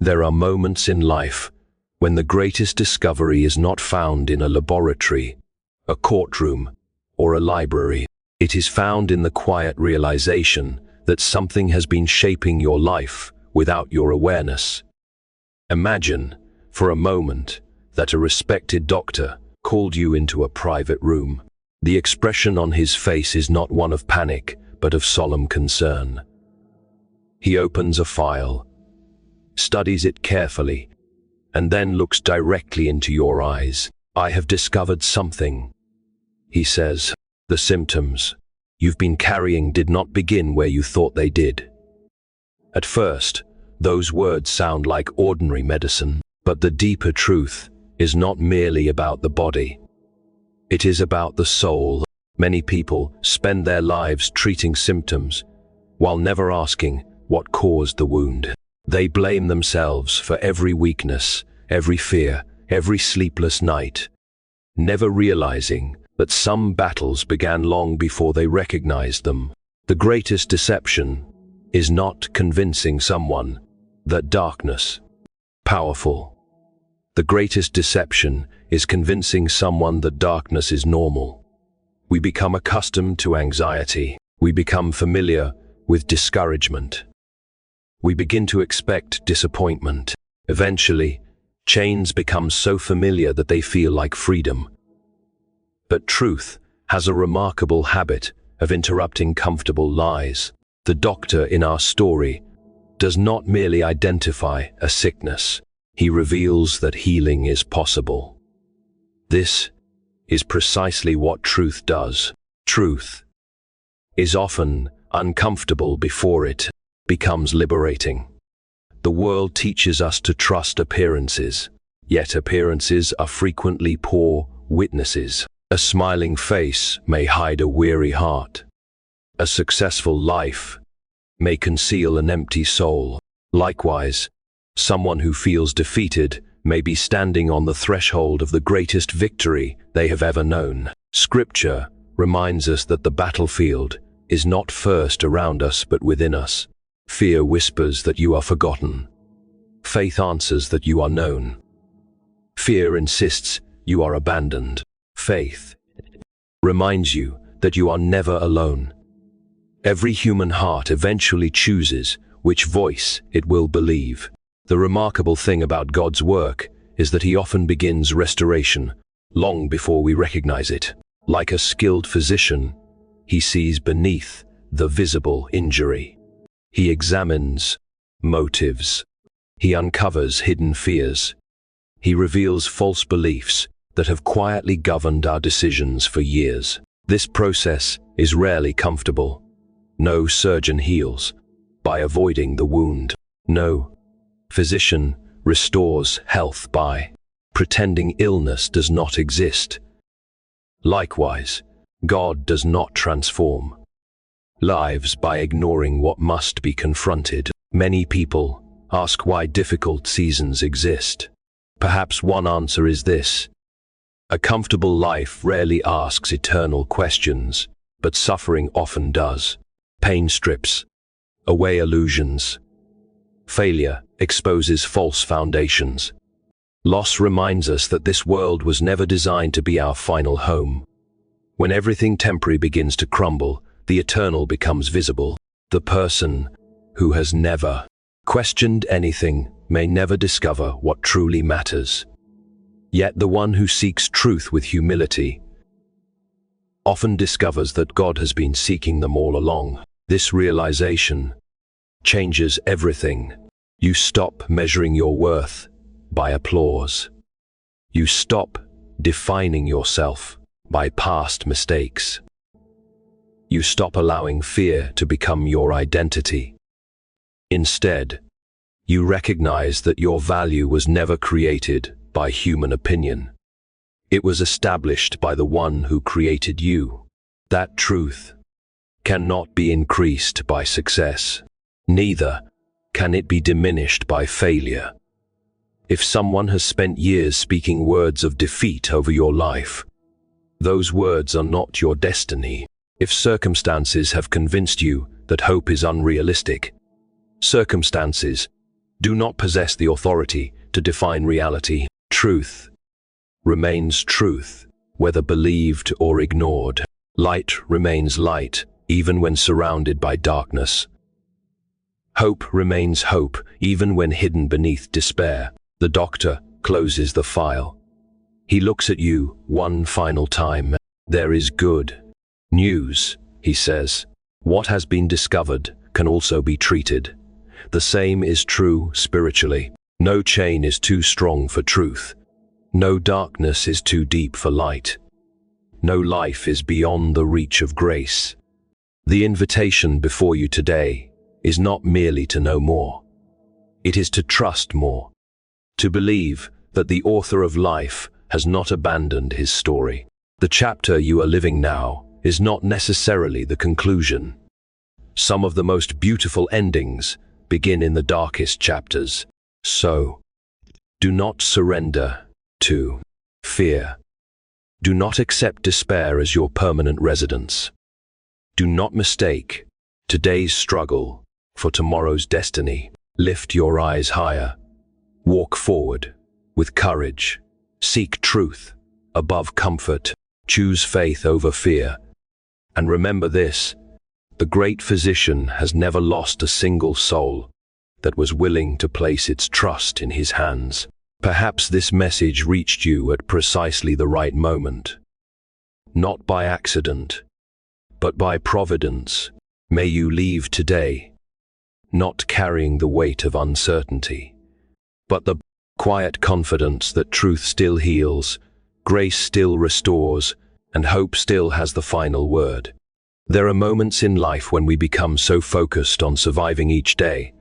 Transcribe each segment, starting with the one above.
There are moments in life when the greatest discovery is not found in a laboratory, a courtroom, or a library. It is found in the quiet realization that something has been shaping your life without your awareness. Imagine, for a moment, that a respected doctor called you into a private room. The expression on his face is not one of panic, but of solemn concern. He opens a file, studies it carefully, and then looks directly into your eyes. "I have discovered something," he says. "The symptoms you've been carrying did not begin where you thought they did." At first, those words sound like ordinary medicine, but the deeper truth is not merely about the body. It is about the soul. Many people spend their lives treating symptoms, while never asking what caused the wound. They blame themselves for every weakness, every fear, every sleepless night, never realizing that some battles began long before they recognized them. The greatest deception is not convincing someone that darkness is powerful. The greatest deception is convincing someone that darkness is normal. We become accustomed to anxiety. We become familiar with discouragement. We begin to expect disappointment. Eventually, chains become so familiar that they feel like freedom. But truth has a remarkable habit of interrupting comfortable lies. The doctor in our story does not merely identify a sickness. He reveals that healing is possible. This is precisely what truth does. Truth is often uncomfortable before it becomes liberating. The world teaches us to trust appearances, yet appearances are frequently poor witnesses. A smiling face may hide a weary heart. A successful life may conceal an empty soul. Likewise, someone who feels defeated may be standing on the threshold of the greatest victory they have ever known. Scripture reminds us that the battlefield is not first around us but within us. Fear whispers that you are forgotten. Faith answers that you are known. Fear insists you are abandoned. Faith reminds you that you are never alone. Every human heart eventually chooses which voice it will believe. The remarkable thing about God's work is that He often begins restoration long before we recognize it. Like a skilled physician, He sees beneath the visible injury. He examines motives. He uncovers hidden fears. He reveals false beliefs that have quietly governed our decisions for years. This process is rarely comfortable. No surgeon heals by avoiding the wound. No physician restores health by pretending illness does not exist. Likewise, God does not transform lives by ignoring what must be confronted. Many people ask why difficult seasons exist. Perhaps one answer is this: a comfortable life rarely asks eternal questions, but suffering often does. Pain strips away illusions. Failure exposes false foundations. Loss reminds us that this world was never designed to be our final home. When everything temporary begins to crumble, the eternal becomes visible. The person who has never questioned anything may never discover what truly matters. Yet the one who seeks truth with humility often discovers that God has been seeking them all along. This realization changes everything. You stop measuring your worth by applause. You stop defining yourself by past mistakes. You stop allowing fear to become your identity. Instead, you recognize that your value was never created by human opinion. It was established by the one who created you. That truth cannot be increased by success. Neither can it be diminished by failure. If someone has spent years speaking words of defeat over your life, those words are not your destiny. If circumstances have convinced you that hope is unrealistic, circumstances do not possess the authority to define reality. Truth remains truth, whether believed or ignored. Light remains light, even when surrounded by darkness. Hope remains hope, even when hidden beneath despair. The doctor closes the file. He looks at you one final time. There is good news, he says. What has been discovered can also be treated. The same is true spiritually. No chain is too strong for truth. No darkness is too deep for light. No life is beyond the reach of grace. The invitation before you today is not merely to know more. It is to trust more, to believe that the author of life has not abandoned his story. The chapter you are living now is not necessarily the conclusion. Some of the most beautiful endings begin in the darkest chapters. So, do not surrender to fear. Do not accept despair as your permanent residence. Do not mistake today's struggle for tomorrow's destiny. Lift your eyes higher. Walk forward with courage. Seek truth above comfort. Choose faith over fear. And remember this: the great physician has never lost a single soul that was willing to place its trust in his hands. Perhaps this message reached you at precisely the right moment. Not by accident, but by providence. May you leave today, not carrying the weight of uncertainty, but the quiet confidence that truth still heals, grace still restores, and hope still has the final word. There are moments in life when we become so focused on surviving each day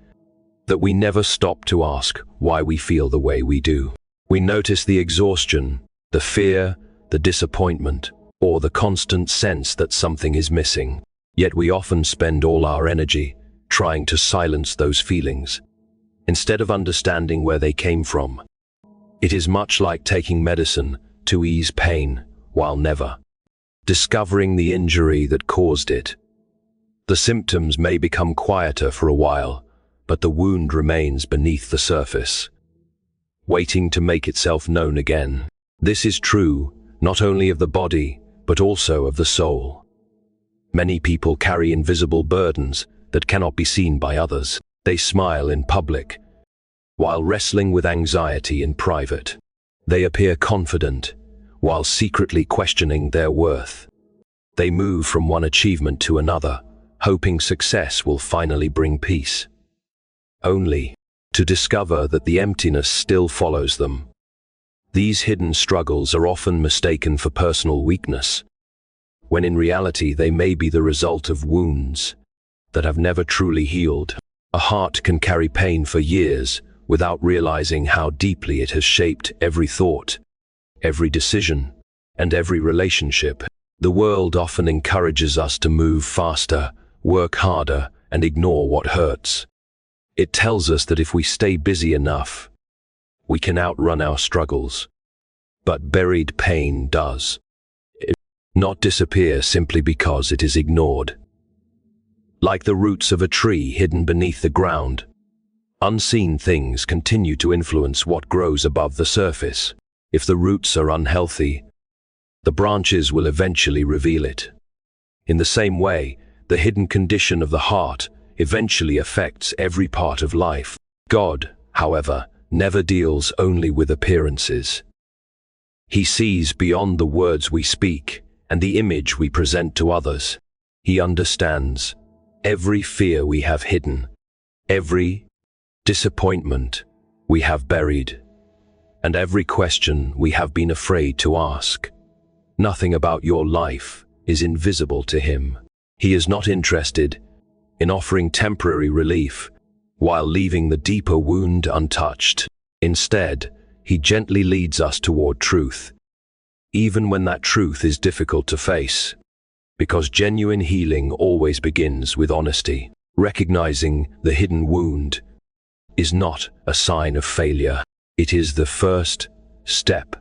that we never stop to ask why we feel the way we do. We notice the exhaustion, the fear, the disappointment, or the constant sense that something is missing. Yet we often spend all our energy trying to silence those feelings, instead of understanding where they came from. It is much like taking medicine to ease pain while never discovering the injury that caused it. The symptoms may become quieter for a while, but the wound remains beneath the surface, waiting to make itself known again. This is true not only of the body, but also of the soul. Many people carry invisible burdens that cannot be seen by others. They smile in public, while wrestling with anxiety in private. They appear confident, while secretly questioning their worth. They move from one achievement to another, hoping success will finally bring peace, only to discover that the emptiness still follows them. These hidden struggles are often mistaken for personal weakness, when in reality they may be the result of wounds that have never truly healed. A heart can carry pain for years without realizing how deeply it has shaped every thought, every decision, and every relationship. The world often encourages us to move faster, work harder, and ignore what hurts. It tells us that if we stay busy enough, we can outrun our struggles. But buried pain does not disappear simply because it is ignored. Like the roots of a tree hidden beneath the ground, unseen things continue to influence what grows above the surface. If the roots are unhealthy, the branches will eventually reveal it. In the same way, the hidden condition of the heart eventually affects every part of life. God, however, never deals only with appearances. He sees beyond the words we speak and the image we present to others. He understands every fear we have hidden, every disappointment we have buried, and every question we have been afraid to ask. Nothing about your life is invisible to him. He is not interested in offering temporary relief while leaving the deeper wound untouched. Instead, he gently leads us toward truth, even when that truth is difficult to face, because genuine healing always begins with honesty. Recognizing the hidden wound is not a sign of failure. It is the first step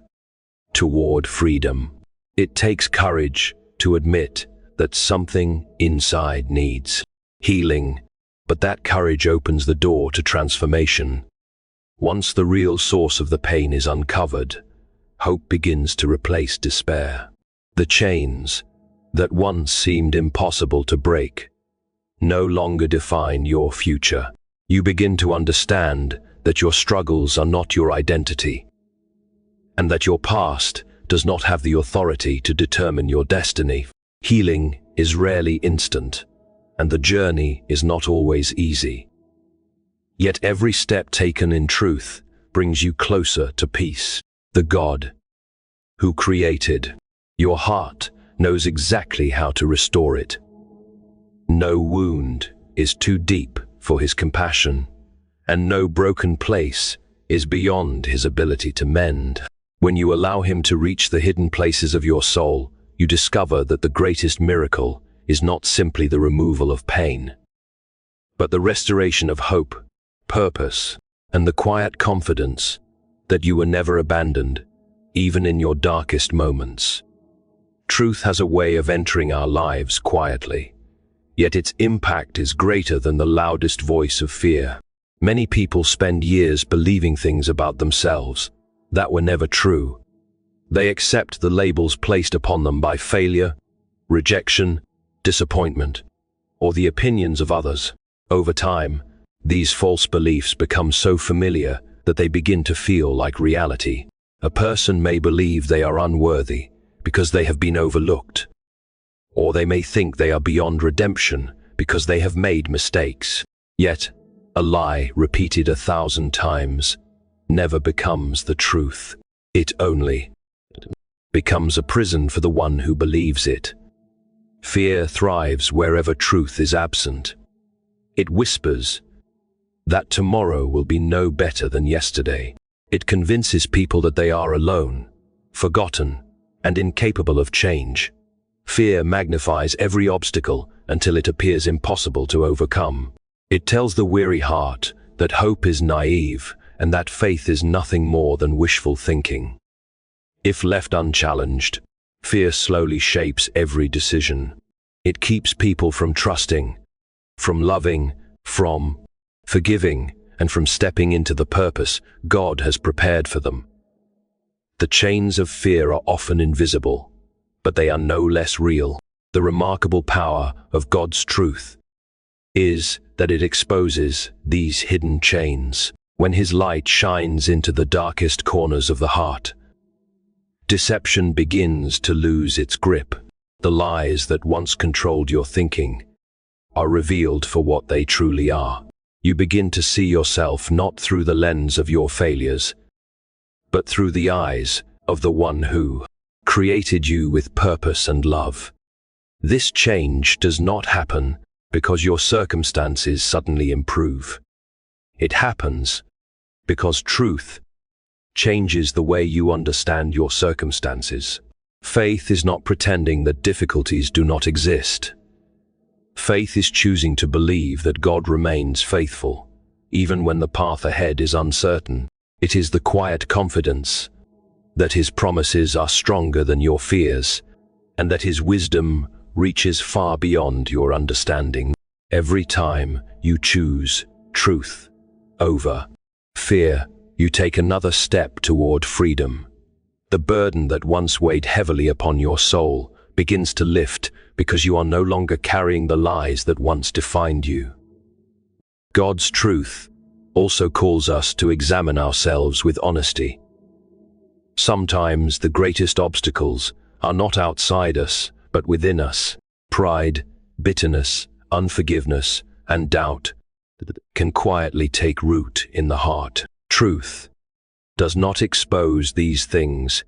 toward freedom. It takes courage to admit that something inside needs healing, but that courage opens the door to transformation. Once the real source of the pain is uncovered, hope begins to replace despair. The chains that once seemed impossible to break no longer define your future. You begin to understand that your struggles are not your identity, and that your past does not have the authority to determine your destiny. Healing is rarely instant, and the journey is not always easy. Yet every step taken in truth brings you closer to peace. The God who created your heart knows exactly how to restore it. No wound is too deep for his compassion, and no broken place is beyond his ability to mend. When you allow him to reach the hidden places of your soul, you discover that the greatest miracle is not simply the removal of pain, but the restoration of hope, purpose, and the quiet confidence that you were never abandoned, even in your darkest moments. Truth has a way of entering our lives quietly, yet its impact is greater than the loudest voice of fear. Many people spend years believing things about themselves that were never true. They accept the labels placed upon them by failure, rejection, disappointment, or the opinions of others. Over time, these false beliefs become so familiar that they begin to feel like reality. A person may believe they are unworthy because they have been overlooked, or they may think they are beyond redemption because they have made mistakes. Yet, a lie repeated 1,000 times never becomes the truth. It only becomes a prison for the one who believes it. Fear thrives wherever truth is absent. It whispers that tomorrow will be no better than yesterday. It convinces people that they are alone, forgotten, and incapable of change. Fear magnifies every obstacle until it appears impossible to overcome. It tells the weary heart that hope is naive and that faith is nothing more than wishful thinking. If left unchallenged, fear slowly shapes every decision. It keeps people from trusting, from loving, from forgiving, and from stepping into the purpose God has prepared for them. The chains of fear are often invisible, but they are no less real. The remarkable power of God's truth is that it exposes these hidden chains. When his light shines into the darkest corners of the heart, deception begins to lose its grip. The lies that once controlled your thinking are revealed for what they truly are. You begin to see yourself not through the lens of your failures, but through the eyes of the one who created you with purpose and love. This change does not happen because your circumstances suddenly improve. It happens because truth changes the way you understand your circumstances. Faith is not pretending that difficulties do not exist. Faith is choosing to believe that God remains faithful, even when the path ahead is uncertain. It is the quiet confidence that his promises are stronger than your fears, and that his wisdom reaches far beyond your understanding. Every time you choose truth over fear, you take another step toward freedom. The burden that once weighed heavily upon your soul begins to lift because you are no longer carrying the lies that once defined you. God's truth also calls us to examine ourselves with honesty. Sometimes the greatest obstacles are not outside us, but within us. Pride, bitterness, unforgiveness, and doubt can quietly take root in the heart. Truth does not expose these things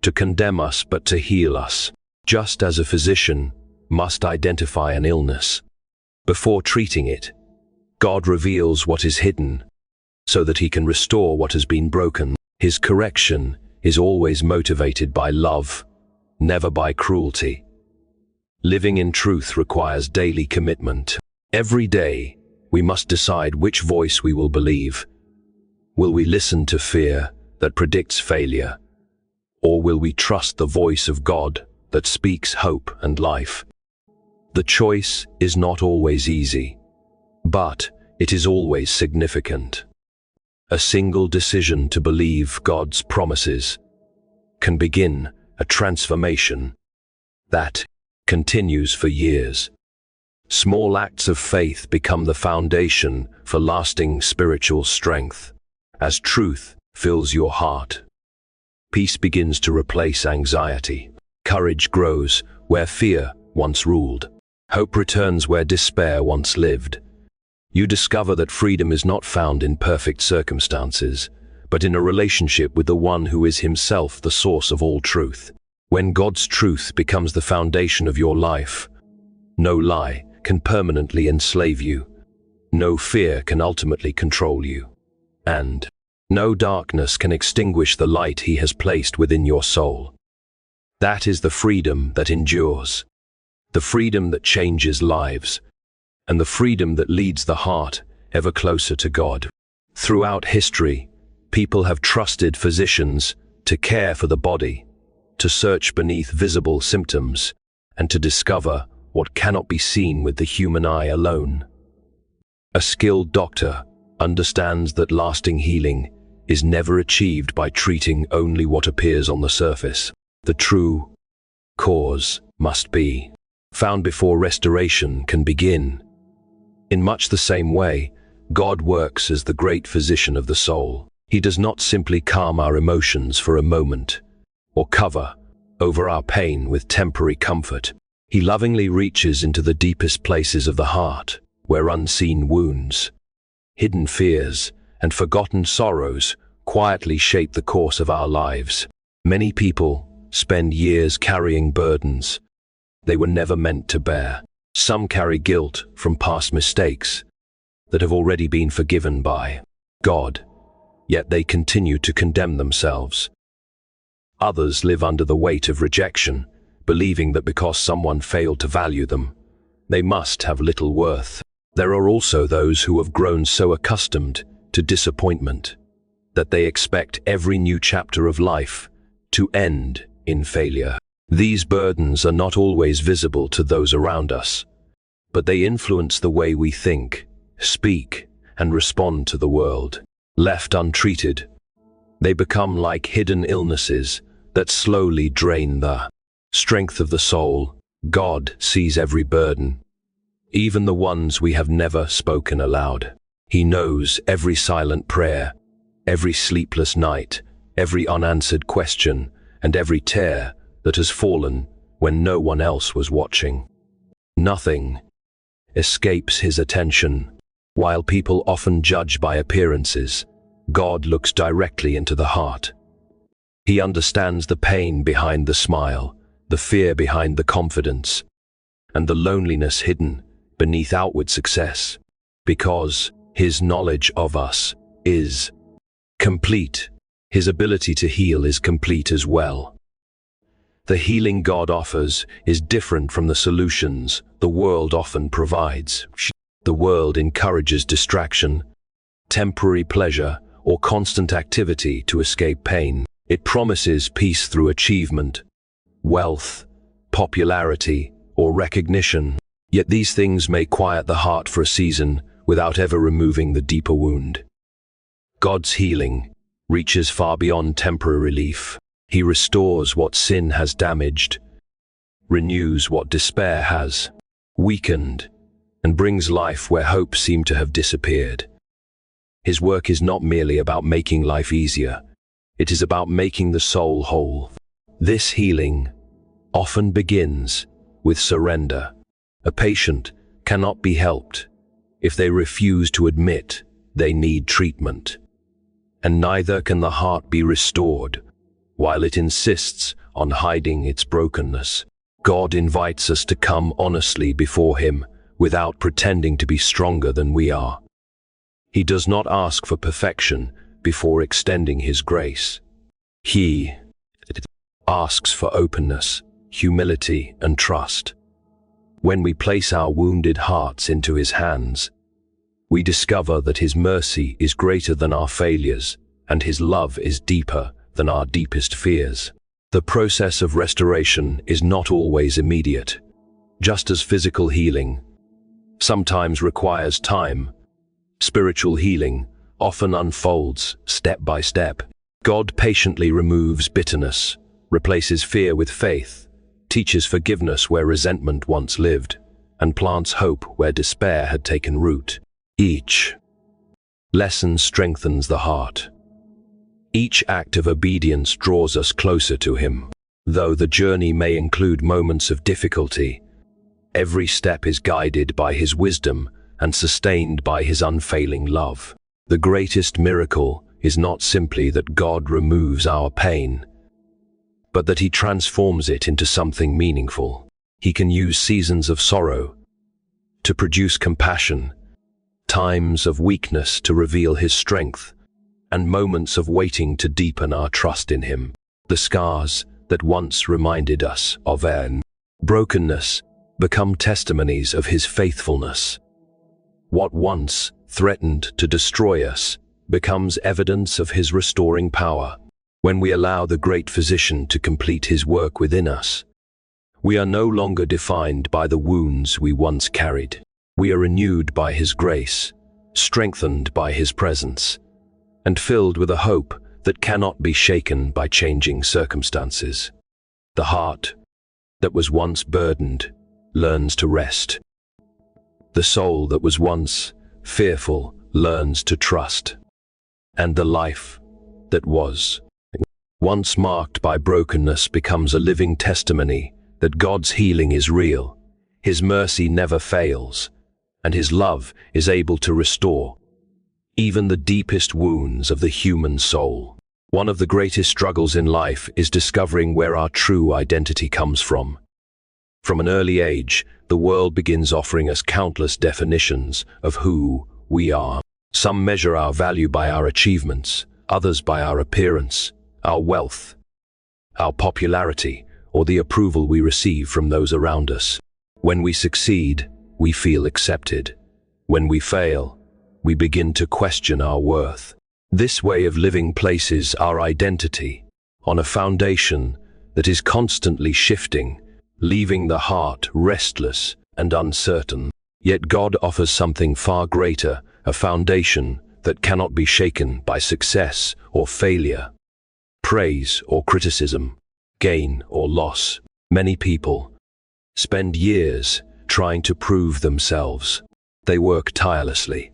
to condemn us, but to heal us. Just as a physician must identify an illness before treating it, God reveals what is hidden so that he can restore what has been broken. His correction is always motivated by love, never by cruelty. Living in truth requires daily commitment. Every day, we must decide which voice we will believe. Will we listen to fear that predicts failure, or will we trust the voice of God that speaks hope and life? The choice is not always easy, but it is always significant. A single decision to believe God's promises can begin a transformation that continues for years. Small acts of faith become the foundation for lasting spiritual strength. As truth fills your heart, peace begins to replace anxiety. Courage grows where fear once ruled. Hope returns where despair once lived. You discover that freedom is not found in perfect circumstances, but in a relationship with the one who is himself the source of all truth. When God's truth becomes the foundation of your life, no lie can permanently enslave you, no fear can ultimately control you, and no darkness can extinguish the light he has placed within your soul. That is the freedom that endures, the freedom that changes lives, and the freedom that leads the heart ever closer to God. Throughout history, people have trusted physicians to care for the body, to search beneath visible symptoms, and to discover what cannot be seen with the human eye alone. A skilled doctor understands that lasting healing is never achieved by treating only what appears on the surface. The true cause must be found before restoration can begin. In much the same way, God works as the great physician of the soul. He does not simply calm our emotions for a moment, or cover over our pain with temporary comfort. He lovingly reaches into the deepest places of the heart, where unseen wounds, hidden fears, and forgotten sorrows quietly shape the course of our lives. Many people spend years carrying burdens they were never meant to bear. Some carry guilt from past mistakes that have already been forgiven by God, yet they continue to condemn themselves. Others live under the weight of rejection, believing that because someone failed to value them, they must have little worth. There are also those who have grown so accustomed to disappointment that they expect every new chapter of life to end in failure. These burdens are not always visible to those around us, but they influence the way we think, speak, and respond to the world. Left untreated, they become like hidden illnesses that slowly drain the strength of the soul. God sees every burden, even the ones we have never spoken aloud. He knows every silent prayer, every sleepless night, every unanswered question, and every tear that has fallen when no one else was watching. Nothing escapes his attention. While people often judge by appearances, God looks directly into the heart. He understands the pain behind the smile, the fear behind the confidence, and the loneliness hidden beneath outward success. Because his knowledge of us is complete, his ability to heal is complete as well. The healing God offers is different from the solutions the world often provides. The world encourages distraction, temporary pleasure, or constant activity to escape pain. It promises peace through achievement, wealth, popularity, or recognition. Yet these things may quiet the heart for a season without ever removing the deeper wound. God's healing reaches far beyond temporary relief. He restores what sin has damaged, renews what despair has weakened, and brings life where hope seemed to have disappeared. His work is not merely about making life easier, it is about making the soul whole. This healing often begins with surrender. A patient cannot be helped if they refuse to admit they need treatment, and neither can the heart be restored while it insists on hiding its brokenness. God invites us to come honestly before him without pretending to be stronger than we are. He does not ask for perfection before extending his grace. He asks for openness, humility, and trust. When we place our wounded hearts into his hands, we discover that his mercy is greater than our failures, and his love is deeper than our deepest fears. The process of restoration is not always immediate. Just as physical healing sometimes requires time, spiritual healing often unfolds step by step. God patiently removes bitterness, replaces fear with faith, teaches forgiveness where resentment once lived, and plants hope where despair had taken root. Each lesson strengthens the heart. Each act of obedience draws us closer to Him. Though the journey may include moments of difficulty, every step is guided by His wisdom and sustained by His unfailing love. The greatest miracle is not simply that God removes our pain, but that He transforms it into something meaningful. He can use seasons of sorrow to produce compassion, times of weakness to reveal His strength, and moments of waiting to deepen our trust in Him. The scars that once reminded us of our brokenness become testimonies of His faithfulness. What once threatened to destroy us becomes evidence of His restoring power. When we allow the great Physician to complete His work within us, we are no longer defined by the wounds we once carried. We are renewed by His grace, strengthened by His presence, and filled with a hope that cannot be shaken by changing circumstances. The heart that was once burdened learns to rest. The soul that was once fearful learns to trust. And the life that was once marked by brokenness becomes a living testimony that God's healing is real, His mercy never fails, and His love is able to restore even the deepest wounds of the human soul. One of the greatest struggles in life is discovering where our true identity comes from. From an early age, the world begins offering us countless definitions of who we are. Some measure our value by our achievements, others by our appearance, our wealth, our popularity, or the approval we receive from those around us. When we succeed, we feel accepted. When we fail, we begin to question our worth. This way of living places our identity on a foundation that is constantly shifting, leaving the heart restless and uncertain. Yet God offers something far greater, a foundation that cannot be shaken by success or failure, praise or criticism, gain or loss. Many people spend years trying to prove themselves. They work tirelessly,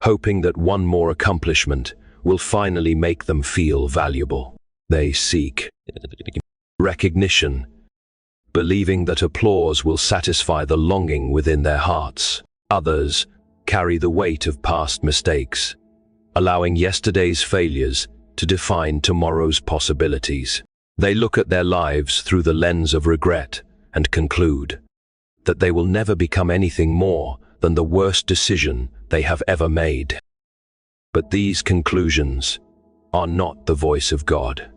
hoping that one more accomplishment will finally make them feel valuable. They seek recognition, believing that applause will satisfy the longing within their hearts. Others carry the weight of past mistakes, allowing yesterday's failures to define tomorrow's possibilities. They look at their lives through the lens of regret and conclude that they will never become anything more than the worst decision they have ever made. But these conclusions are not the voice of God.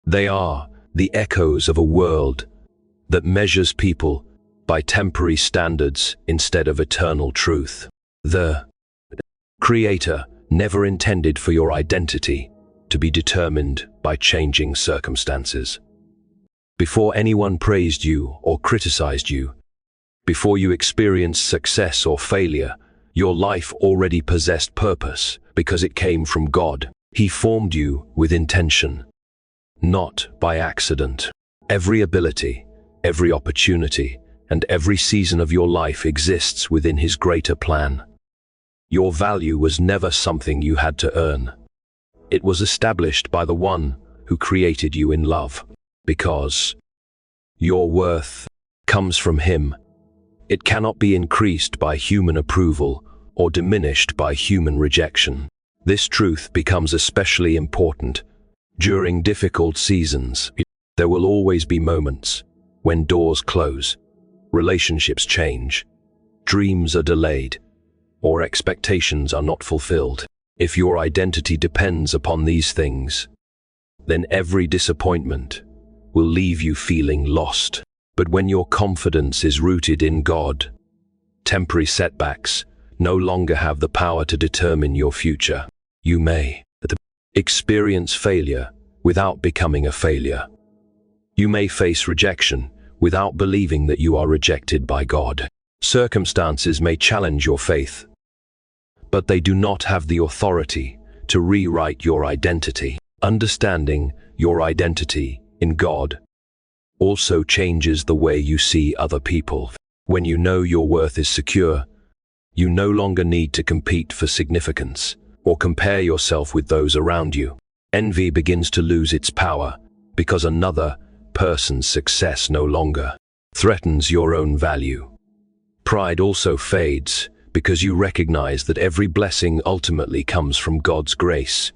They are the echoes of a world that measures people by temporary standards instead of eternal truth. The Creator never intended for your identity to be determined by changing circumstances. Before anyone praised you or criticized you, before you experienced success or failure, your life already possessed purpose because it came from God. He formed you with intention, not by accident. Every ability, every opportunity, and every season of your life exists within His greater plan. Your value was never something you had to earn. It was established by the one who created you in love. Because your worth comes from Him, it cannot be increased by human approval or diminished by human rejection. This truth becomes especially important during difficult seasons. There will always be moments when doors close, relationships change, dreams are delayed, or expectations are not fulfilled. If your identity depends upon these things, then every disappointment will leave you feeling lost. But when your confidence is rooted in God, temporary setbacks no longer have the power to determine your future. You may experience failure without becoming a failure. You may face rejection without believing that you are rejected by God. Circumstances may challenge your faith, but they do not have the authority to rewrite your identity. Understanding your identity in God also changes the way you see other people. When you know your worth is secure, you no longer need to compete for significance or compare yourself with those around you. Envy begins to lose its power because another person's success no longer threatens your own value. Pride also fades because you recognize that every blessing ultimately comes from God's grace,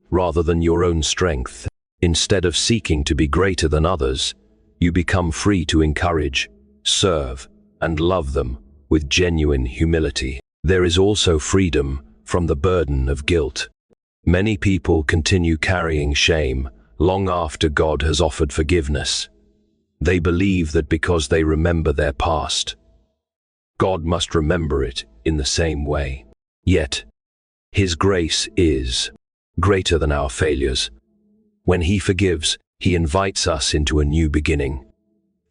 rather than your own strength. Instead of seeking to be greater than others, you become free to encourage, serve, and love them with genuine humility. There is also freedom from the burden of guilt. Many people continue carrying shame long after God has offered forgiveness. They believe that because they remember their past, God must remember it in the same way. Yet, His grace is greater than our failures. When He forgives, He invites us into a new beginning.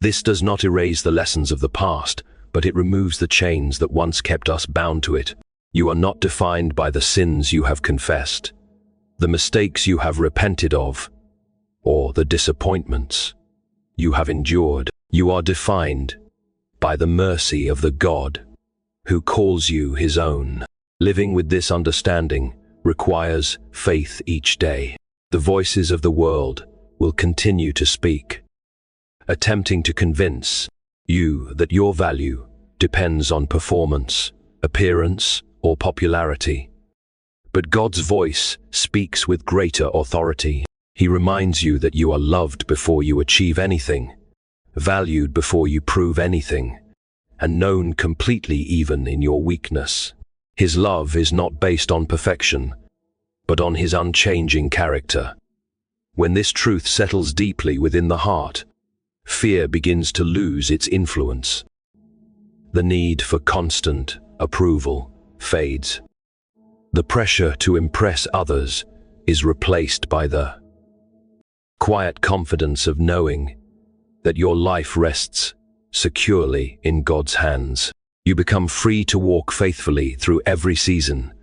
This does not erase the lessons of the past, but it removes the chains that once kept us bound to it. You are not defined by the sins you have confessed, the mistakes you have repented of, or the disappointments you have endured. You are defined by the mercy of the God who calls you His own. Living with this understanding requires faith each day. The voices of the world will continue to speak, attempting to convince you that your value depends on performance, appearance, or popularity. But God's voice speaks with greater authority. He reminds you that you are loved before you achieve anything, valued before you prove anything, and known completely even in your weakness. His love is not based on perfection, but on His unchanging character. When this truth settles deeply within the heart, fear begins to lose its influence. The need for constant approval fades. The pressure to impress others is replaced by the quiet confidence of knowing that your life rests securely in God's hands. You become free to walk faithfully through every season,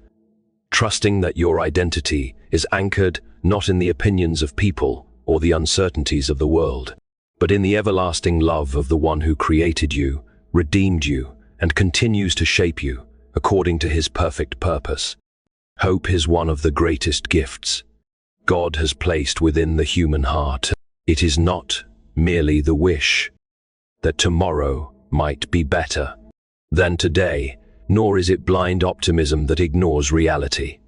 trusting that your identity is anchored not in the opinions of people or the uncertainties of the world, but in the everlasting love of the one who created you, redeemed you, and continues to shape you according to His perfect purpose. Hope is one of the greatest gifts God has placed within the human heart. It is not merely the wish that tomorrow might be better than today, nor is it blind optimism that ignores reality.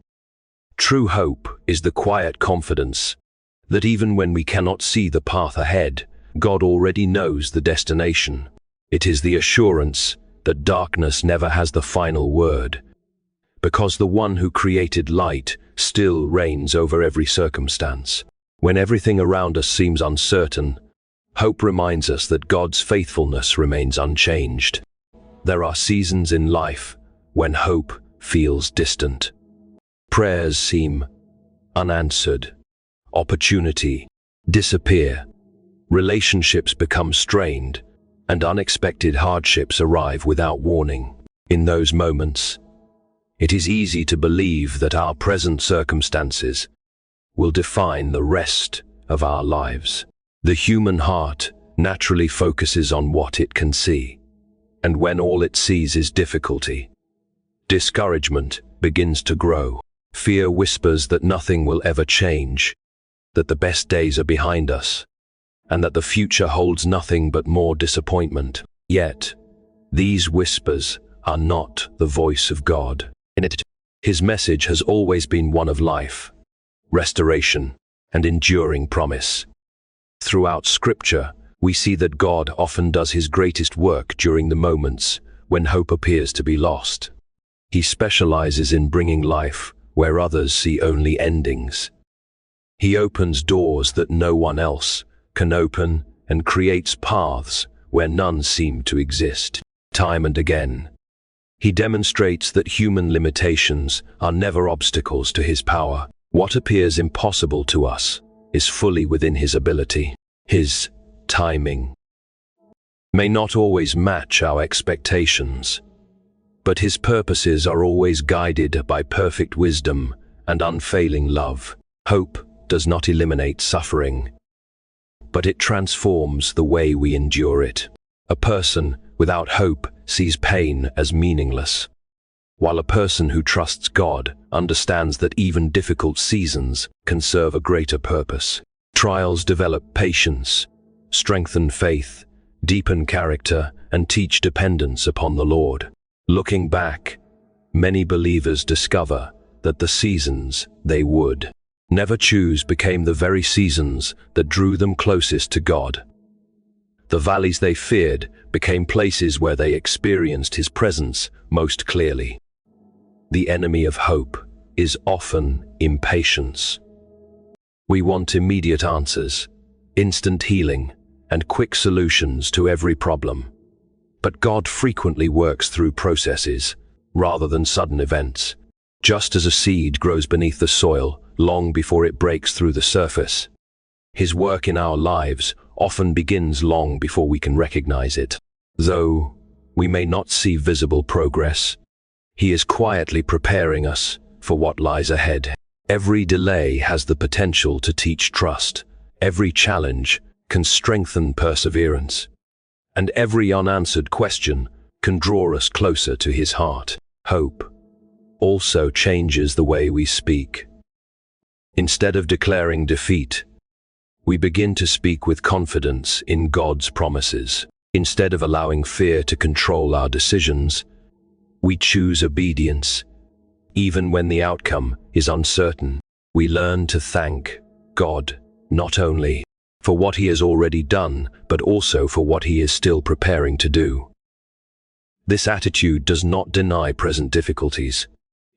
True hope is the quiet confidence that even when we cannot see the path ahead, God already knows the destination. It is the assurance that darkness never has the final word, because the one who created light still reigns over every circumstance. When everything around us seems uncertain, hope reminds us that God's faithfulness remains unchanged. There are seasons in life when hope feels distant. Prayers seem unanswered. Opportunity disappear. Relationships become strained, and unexpected hardships arrive without warning. In those moments, it is easy to believe that our present circumstances will define the rest of our lives. The human heart naturally focuses on what it can see, and when all it sees is difficulty, discouragement begins to grow. Fear whispers that nothing will ever change, that the best days are behind us, and that the future holds nothing but more disappointment. Yet, these whispers are not the voice of God. In it, His message has always been one of life, restoration, and enduring promise. Throughout Scripture, we see that God often does His greatest work during the moments when hope appears to be lost. He specializes in bringing life where others see only endings. He opens doors that no one else can open and creates paths where none seem to exist. Time and again, He demonstrates that human limitations are never obstacles to His power. What appears impossible to us is fully within His ability. His timing may not always match our expectations, but his purposes are always guided by perfect wisdom and unfailing love. Hope does not eliminate suffering, but it transforms the way we endure it. A person without hope sees pain as meaningless, while a person who trusts God understands that even difficult seasons can serve a greater purpose. Trials develop patience, strengthen faith, deepen character, and teach dependence upon the Lord. Looking back, many believers discover that the seasons they would never choose became the very seasons that drew them closest to God. The valleys they feared became places where they experienced His presence most clearly. The enemy of hope is often impatience. We want immediate answers, instant healing, and quick solutions to every problem. But God frequently works through processes, rather than sudden events. Just as a seed grows beneath the soil long before it breaks through the surface, His work in our lives often begins long before we can recognize it. Though we may not see visible progress, He is quietly preparing us for what lies ahead. Every delay has the potential to teach trust. Every challenge can strengthen perseverance. And every unanswered question can draw us closer to His heart. Hope also changes the way we speak. Instead of declaring defeat, we begin to speak with confidence in God's promises. Instead of allowing fear to control our decisions, we choose obedience. Even when the outcome is uncertain, we learn to thank God, not only for what He has already done, but also for what He is still preparing to do. This attitude does not deny present difficulties.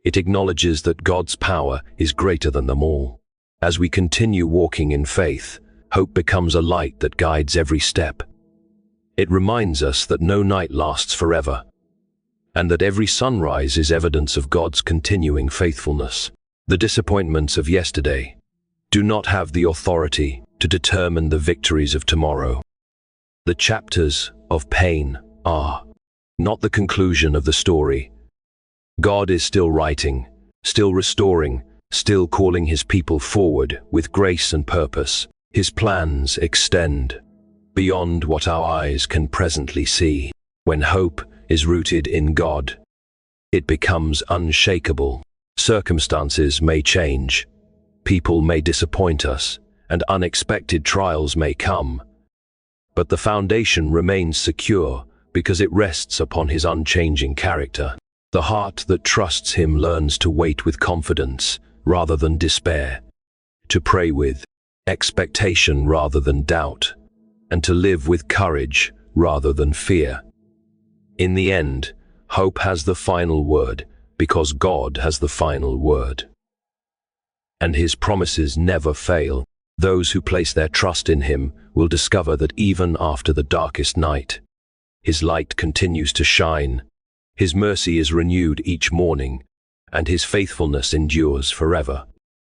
It acknowledges that God's power is greater than them all. As we continue walking in faith, hope becomes a light that guides every step. It reminds us that no night lasts forever, and that every sunrise is evidence of God's continuing faithfulness. The disappointments of yesterday do not have the authority to determine the victories of tomorrow. The chapters of pain are not the conclusion of the story. God is still writing, still restoring, still calling His people forward with grace and purpose. His plans extend beyond what our eyes can presently see. When hope is rooted in God, it becomes unshakable. Circumstances may change, people may disappoint us, and unexpected trials may come. But the foundation remains secure because it rests upon His unchanging character. The heart that trusts Him learns to wait with confidence rather than despair, to pray with expectation rather than doubt, and to live with courage rather than fear. In the end, hope has the final word because God has the final word. And His promises never fail. Those who place their trust in Him will discover that even after the darkest night, His light continues to shine, His mercy is renewed each morning, and His faithfulness endures forever.